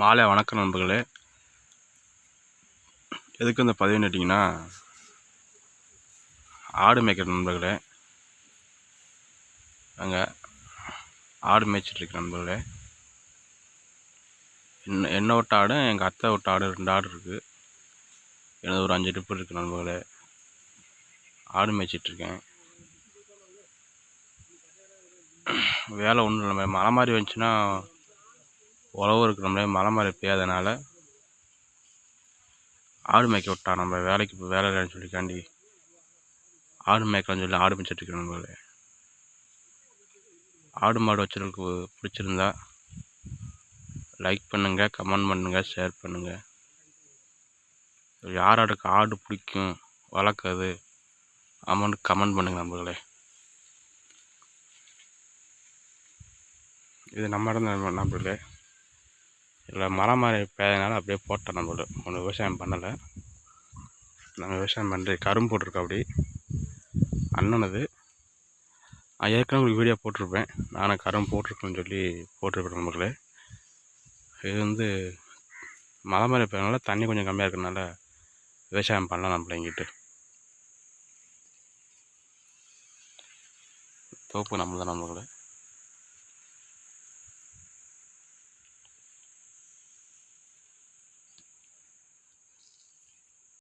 மாலை வணக்கம் நண்பர்களே. எதுக்கு இந்த பதிவு நட்டிங்கன்னா, ஆடு மேய்க்கிற நண்பர்களே, அங்கே ஆடு மேய்ச்சிட்ருக்க நண்பர்களே. என்னை விட்ட ஆடு, எங்கள் அத்தை விட்ட ஆடு 2 ஆடு இருக்குது. எனது ஒரு 5 டிப்பு இருக்குது நண்பர்களே. ஆடு மேய்ச்சிட்ருக்கேன். வேலை ஒன்றும் இல்லை. மழை மாதிரி வந்துச்சுன்னா உழவு இருக்கு நம்மளே. மழை மாதிரி பெய்யாதனால ஆடு மேய்க்க விட்டா. நம்ம வேலைக்கு இப்போ வேலை இல்லைன்னு சொல்லிக்காண்டி ஆடு மேய்க்கலான்னு சொல்லி ஆடு மேய்ச்சிட்ருக்கேன் நண்பர்களே. ஆடு மாடு வச்சுருக்கு பிடிச்சிருந்தா லைக் பண்ணுங்கள், கமெண்ட் பண்ணுங்கள், ஷேர் பண்ணுங்கள். யாருக்கு ஆடு பிடிக்கும் வளர்க்குறது அமௌண்ட் கமெண்ட் பண்ணுங்கள் நண்பர்களே. இது நம்ம இடம் நண்பர்களே. இல்லை மழை மாதிரி பெய்யறதுனால அப்படியே போட்டேன் நண்பர்களே. ஒன்றும் விவசாயம் பண்ணலை. நாங்கள் விவசாயம் பண்ணுறது கரும்பு போட்டிருக்கோம். அப்படி அண்ணனது ஏற்கனவே ஒரு வீடியோ போட்டிருப்பேன். நானும் கரும்பு போட்டிருக்கேன்னு சொல்லி போட்டிருப்பேன் நண்பர்களே. இது மழை மாதிரி பெய்யறதுனால தண்ணி கொஞ்சம் கம்மியாக இருக்கிறதுனால விவசாயம் பண்ணலாம் நம்மள இங்கிட்டு. தோப்பு நம்ம தான் நண்பர்களே.